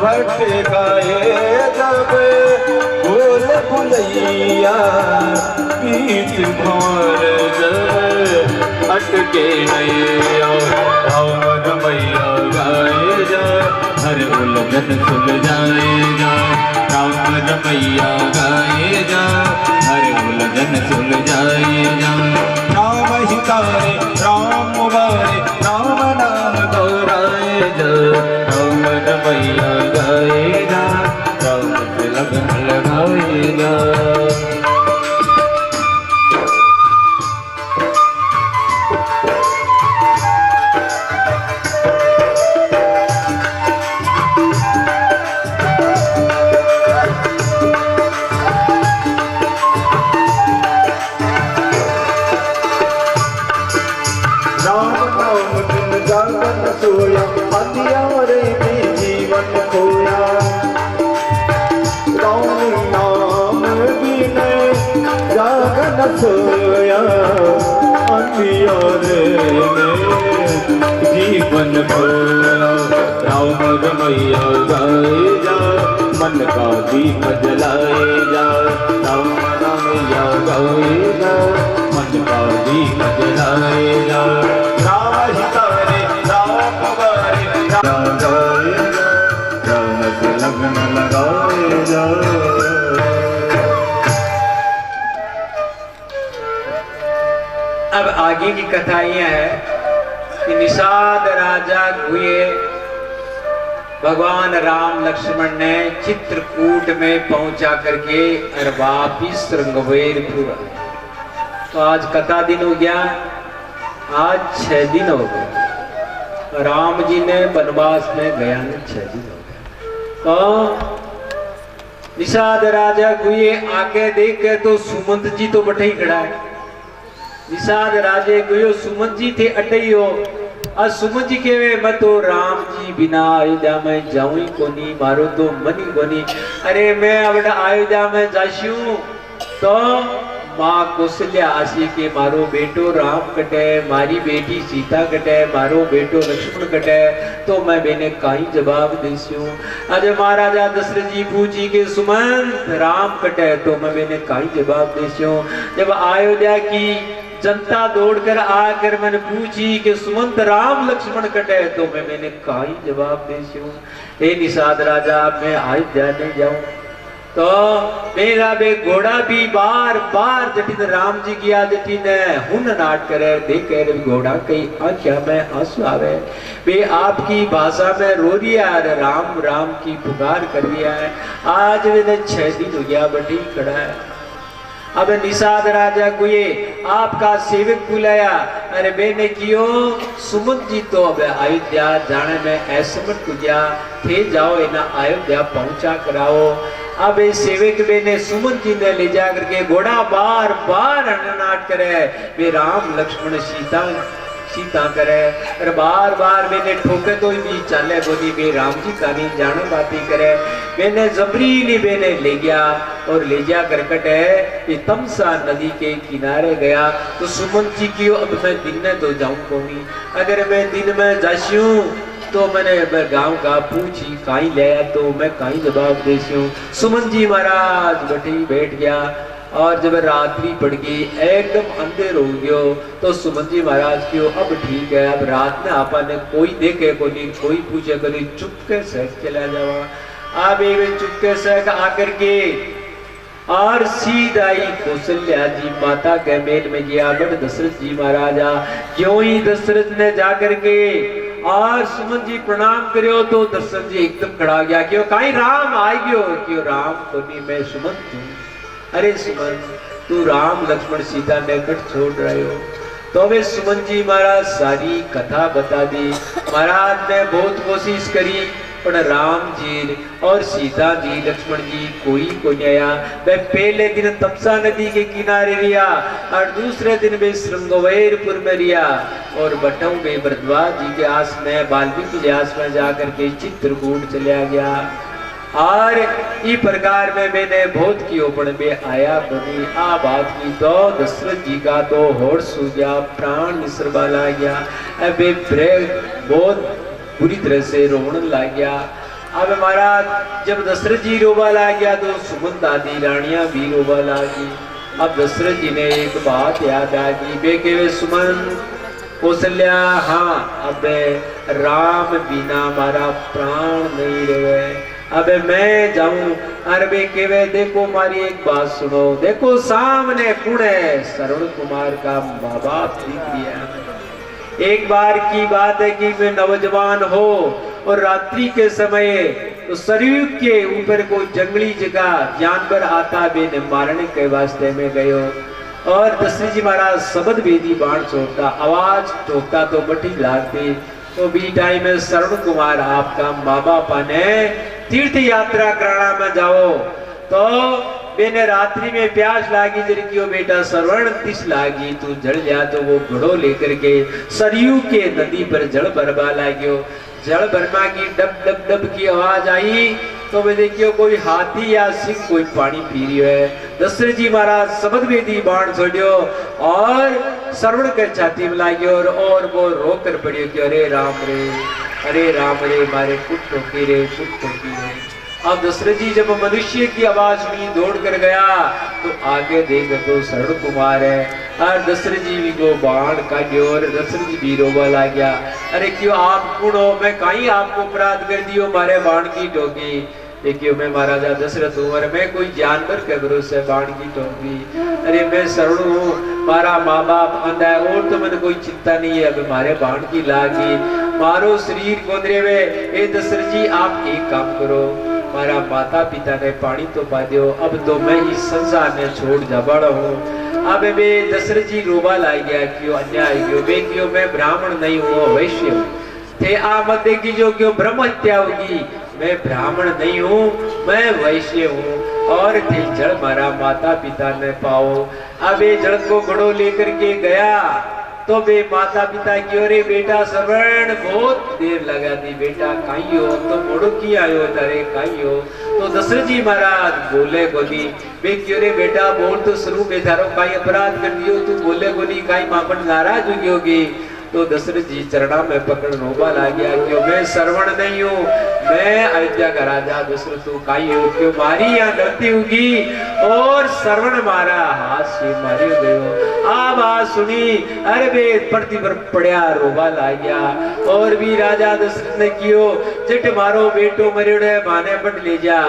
भट गाए जब भूल भुलैया पीत भंवर जब अटके नैया राम रमैया गाए जा हर उलझन सुलझाएगा राम रमैया गाए जा हर उलझन सुलझाएगा राम हितारे राम वारे राम नाम गौराए जा राम रमैया गाए जा राम से लगन लगाएगा। सोया अंधियारे में जीवन खोया राम नाम बिना जागन सोया अंधियारे में जीवन खोया राम रमैया गाए जा मन का दीप जलाए जा राम रमैया गाए जा मन का दीप जलाए जा राम हितारे लगन लगाए जा। अब आगे की कथा यह है कि निषाद राजा हुए भगवान राम लक्ष्मण ने चित्रकूट में पहुंचा करके और वापिस श्रृंगवेरपुर। तो आज कथा दिन हो गया, आज 6 दिन हो गए राम जी ने वनवास में गया ने 6 दिन हो गए। तो निषाद राजा हुए आगे देखे तो सुमंत जी तो बटे ही खड़ा है। निषाद राजे गुयो सुमंत जी थे अटे ही हो। और सुमंत जी के मैं तो राम जी बिना अयोध्या में जाऊं ही कोनी, मारो तो मन ही कोनी। अरे मैं अब अयोध्या में जाशू तो माँ कौशल्या आशी के मारो बेटो राम कटे, मारी बेटी सीता कटे, मारो बेटो लक्ष्मण कटे, तो मैं मैंने कहीं जवाब देस्यू। आज महाराजा दशरथ जी पूछी के सुमंत राम कटे तो मैं मैंने कहीं जवाब देस्यू। जब अयोध्या की जनता दौड़कर आकर मैंने पूछी कि सुमंत राम लक्ष्मण कटे तो मैं मैंने कहीं जवाब देस्यू। हे निषाद राजा मैं अयोध्या नहीं जाऊं तो मेरा बे घोड़ा भी बार बार जटिन राम जी किया जटिन हुन नाट करे देखे घोड़ा कई आख्या में आंसू आवे बे आपकी भाषा में रो रिया है, राम राम की पुकार कर रिया है। आज मैंने 6 दिन हो गया बटी खड़ा है। अब निषाद राजा को ये आपका सेवक बुलाया। अरे मैंने कियो सुमंत जी तो अब अयोध्या जाने में असमर्थ हो गया थे, जाओ इन्हें अयोध्या पहुंचा कराओ। अब इस सेवक ने सुमंत जी ने ले जा करके घोड़ा बार बार हननाट करे वे राम लक्ष्मण सीता करे और बार बार मैंने ठोके तो भी चले बोली वे राम जी का नहीं जाने बाती करे। मैंने जबरी ने मैंने ले गया और ले जा कर कटे ये तमसा नदी के किनारे गया। तो सुमंत जी की अब मैं दिन में तो जाऊं कौनी, अगर मैं दिन में जाशू तो मैंने गांव का पूछी कहीं ले तो मैं कहीं जवाब देसी। सुमन जी महाराज बैठी बैठ गया और जब रात्रि पड़ गई एकदम अंधेर हो गयो तो सुमन जी महाराज क्यों अब ठीक है, अब रात में आपा ने कोई देखे को नहीं, कोई पूछे को नहीं, चुपके से चला जावा। अब एक चुपके से आकर के और सीधा ही कौशल्या जी माता के मेल में गया। बट दशरथ जी महाराजा क्यों ही दशरथ ने जाकर के और सुमन जी प्रणाम करियो तो दशरथ जी एकदम खड़ा गया क्यों कहीं राम आ गयो क्यों राम को नहीं मैं सुमन तू। अरे सुमन तू राम लक्ष्मण सीता ने कट छोड़ रहे हो। तो वे सुमन जी महाराज सारी कथा बता दी। महाराज ने बहुत कोशिश करी पर राम जी और सीता जी लक्ष्मण जी कोई को नहीं आया। वे पहले दिन तपसा नदी के किनारे रिया और दूसरे दिन वे श्रृंगवेरपुर में रिया और बटों में भरद्वाज जी के आस में वाल्मीकि के आस में जाकर के चित्रकूट चला गया। और ई प्रकार में मैंने बहुत कियो पण में आया बनी आ बात की तो दशरथ जी का तो होश सो गया, प्राण निसरवा लग गया। अबे बहुत बुरी तरह से रोने लग गया। अब महाराज जब दशरथ जी रोवा लग गया तो सुमंत आदि रानियां भी रोवा लगी। अब दशरथ जी ने एक बात याद आ गई, बे के सुमंत कौशल्या, हाँ अब राम बिना हमारा प्राण नहीं रहे। अब मैं जाऊं अरे बे केवे देखो मारी एक बात सुनो, देखो सामने पुणे श्रवण कुमार का माँ बाप दिख गया। एक बार की बात है कि मैं नौजवान हो और रात्रि के समय तो सरयू के ऊपर कोई जंगली जगह जानवर आता बेने मारने के वास्ते में गयो और दशरथ जी महाराज शब्द वेदी बाण छोड़ता, आवाज ठोकता तो बटी लागती। तो बी टाइम में श्रवण कुमार आपका माँ बाप ने तीर्थ यात्रा कराना में जाओ तो बेने रात्रि में प्यास लागी जरी क्यों बेटा श्रवण तिस लागी तू जल जा। तो वो घड़ो लेकर के सरयू के नदी पर जल भरवा लाग्यो। जल भरमा की डब डब डब की आवाज आई तो वे देखियो कोई हाथी या सिंह कोई पानी पी रही है। दशरथ जी महाराज शब्द वेदी बाण छोड़ियो और श्रवण के छाती में लाग्यो और वो रो कर पड़ियो कि अरे राम रे मारे कुट ठोकी रे कुट ठोकी रे। अब दशरथ जी जब मनुष्य की आवाज सुनी दौड़ कर गया तो आगे देख तो श्रवण कुमार है और दशरथ जी भी को बाण काटियो और दशरथ जी भी रोवा ला गया। अरे क्यों आप कौन हो, मैं कहीं आपको अपराध कर दियो मारे बाण की ठोकी। देखियो मैं महाराजा दशरथ हूँ और मैं कोई जानवर के भरोसे बाण की ठोकी। अरे मैं श्रवण हूँ, मारा माँ बाप आंदा है और तो मैंने कोई चिंता नहीं है, अब मारे बाण की लागी मारो शरीर कोदरे में। ए दशरथ जी आप एक काम करो, मारा माता पिता ने पानी तो पा दियो, अब तो मैं इस संसार ने छोड़ जा बड़ा हूँ। अब बे दशरथ जी रोवा ला गया क्यों अन्याय क्यों बे क्यों मैं ब्राह्मण नहीं हूँ वैश्य हूँ। थे आ मत देखी जो क्यों ब्रह्म हत्या होगी, मैं ब्राह्मण नहीं हूँ मैं वैश्य हूँ। और थे जल मारा माता पिता ने पाओ। अब ये जल को घड़ो लेकर के गया तो बे माता पिता की अरे बेटा श्रवण बहुत देर लगा दी बेटा कहीं हो तो मोड़ो की आयो तारे कहीं हो। तो दशरथ जी महाराज बोले गोदी बे क्यों रे बेटा बोल तो शुरू में थारो कहीं अपराध कर दियो तू बोले गोदी कहीं मापन नाराज हुई होगी। तो दशरथ जी चरणा में पकड़ रोबा ला गया क्यों मैं श्रवण नहीं हूँ, मैं अयोध्या का राजा दशरथ हूँ कहीं हो क्यों मारी यहाँ गलती होगी और श्रवण मारा हाथ से मारी गयो। आ बात सुनी अरे बे पड़ती पर पड़ा रोबा ला गया और भी राजा दशरथ ने कियो चिट मारो बेटो मरियोड़े माने बट ले जा।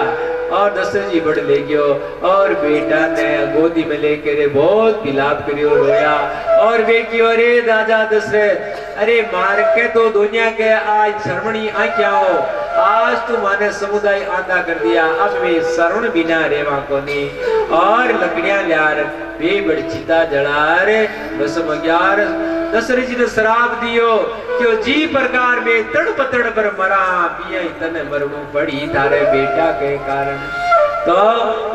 और दशरथ जी बड़ ले गयो और बेटा ने गोदी में लेकर बहुत विलाप करियो रोया और वे क्यों अरे राजा दशरथ अरे मार के तो दुनिया के आज श्रवणी आ क्या हो, आज तू माने समुदाय आधा कर दिया, अब वे श्रवण बिना रेवा कोनी। और लकड़ियां ल्यार बे बड़ चिता जलार बस मग्यार दशरथ जी ने श्राप दियो क्यों जी प्रकार में तड़ पतड़ पर मरा पिया तने मरणु पड़ी थारे बेटा के कारण। तो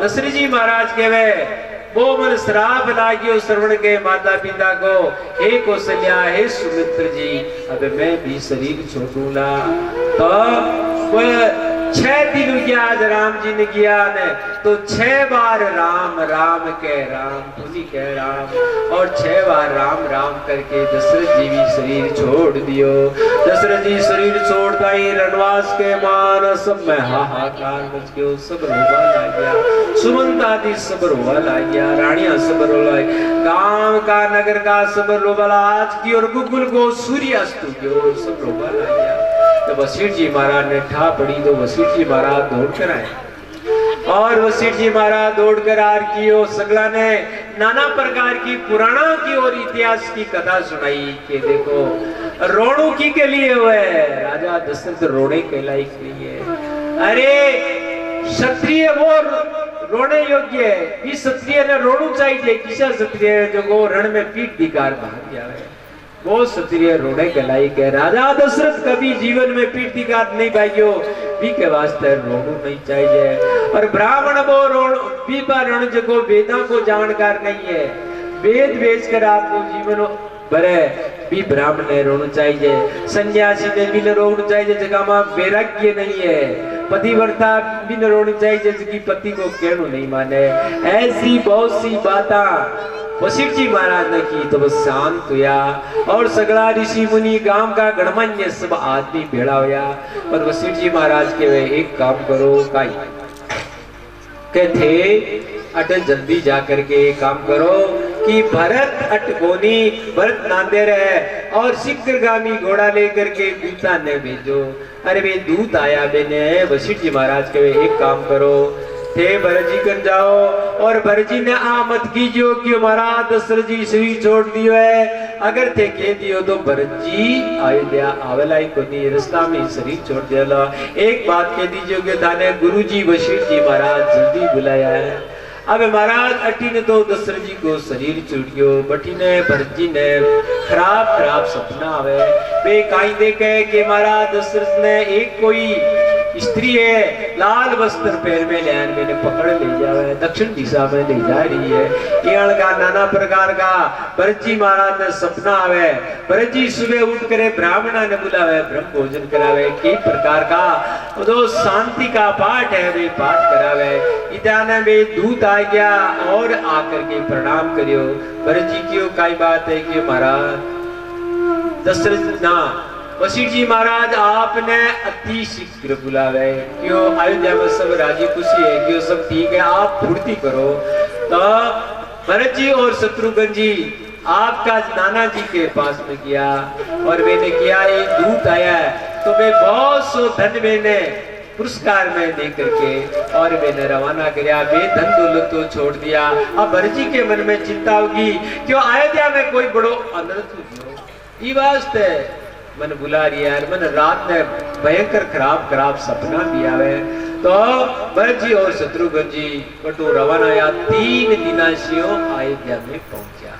दशरथ जी महाराज कहवे वो मन श्राप लागियो श्रवण के माता पिता को, हे कौशल्या हे सुमित्र जी अब मैं भी शरीर छोड़ूंगा। तो वो 6 दिन किया आज राम जी ने किया ने तो 6 बार राम राम कह राम तुझी कह राम और 6 बार राम राम करके दशरथ जी भी शरीर छोड़ दियो। दशरथ जी शरीर छोड़ता ही रणवास के मानस में हाहाकार मच गयो, सब रोवा लग गया, सुमंत आदि सब रोवा लग गया, रानियां सब रोवा लग, गांव का नगर का सब रोवा आज की और गुगुल को सूर्यास्त हो सब रोवा लग गया। तो वशिष्ठ जी महाराज ने ठा पड़ी तो वशिष्ठ जी महाराज दौड़ कर आए और वशिष्ठ जी महाराज दौड़ कर आर कियो सगला ने नाना प्रकार की पुराणों की और इतिहास की कथा सुनाई कि देखो रोणु की के लिए हुए राजा दशरथ रोने के लायक नहीं है। अरे क्षत्रिय वो रोने योग्य है, इस क्षत्रिय ने रोणु चाहिए किसा क्षत्रिय जो को रण में पीठ दिकार भाग गया है वो क्षत्रिय रोने के लायक है। राजा दशरथ कभी जीवन में पीठ दिकार नहीं पाइयो भी के वास्ते रोणु नहीं चाहिए। और ब्राह्मण वो रोण भी रण जो वेदा को जानकार नहीं है, वेद बेच कर आपको जीवन बरे भी ब्राह्मण ने रोना चाहिए, सन्यासी ने भी न रोना चाहिए जगह में वैराग्य नहीं है, पतिव्रता भी न रोनी चाहिए जिसकी पति को कहना नहीं माने। ऐसी बहुत सी बातें वशिष्ठ जी महाराज ने की तो वो शांत हुआ और सगला ऋषि मुनि गांव का गणमान्य सब आदमी भेड़ा हुआ। पर वशिष्ठ जी महाराज के वे एक काम करो काई कहते अटल जल्दी जाकर के एक काम करो कि भरत अटकोनी भरत नांदेर है और शीघ्रगामी घोड़ा लेकर के दूता ने भेजो। अरे वे दूत आया बेने वशिष्ठ जी महाराज के वे एक काम करो थे भरत जी कर जाओ और भरत जी ने मत कीजियो कि हमारा दशरथ जी सुई छोड़ दियो है, अगर थे कह दियो तो भरत जी अयोध्या आवेला ही को नहीं रास्ता में शरीर छोड़ दिया। एक बात कह दीजिए कि थाने गुरु जी वशिष्ठ जी महाराज जल्दी बुलाया है। अब महाराज अटी ने तो दशरथ जी को शरीर छूट गयो, बटी ने भरत जी ने खराब खराब सपना आवे वे काई देखे कि महाराज दशरथ ने एक कोई स्त्री है लाल वस्त्र पैर में लैन मैंने पकड़ ले जावे दक्षिण दिशा में ले जा रही है। केवल का नाना प्रकार का भरत जी महाराज ने सपना आवे, भरत जी सुबह उठ करे ब्राह्मणा ने बुलावे ब्रह्म भोजन करावे, कई प्रकार का जो शांति का पाठ है वे पाठ करावे। इधाने वे दूत आ गया और आकर के प्रणाम करियो। भरत जी की कई बात है कि महाराज दशरथ ना वशिष्ठ जी महाराज आपने अति शीघ्र बुलावे क्यों अयोध्या में सब राजी खुशी है क्यों सब ठीक है आप फुर्ती करो। तो भरत जी और शत्रुघ्न जी आपका नाना जी के पास में किया और मैंने किया ये दूत आया है तो मैं बहुत सो धन मैंने पुरस्कार में दे करके और मैंने रवाना किया। मैं धन दौलत तो छोड़ दिया। अब भरत जी के मन में चिंता होगी क्यों अयोध्या में कोई बड़ो अनर्थ हो ये वास्ते मन बुला रिया है। मन रात में भयंकर खराब खराब सपना भी आवे तो भरत जी और शत्रुघ्न जी बटू रवाना या 3 दिना अयोध्या में पहुंचा।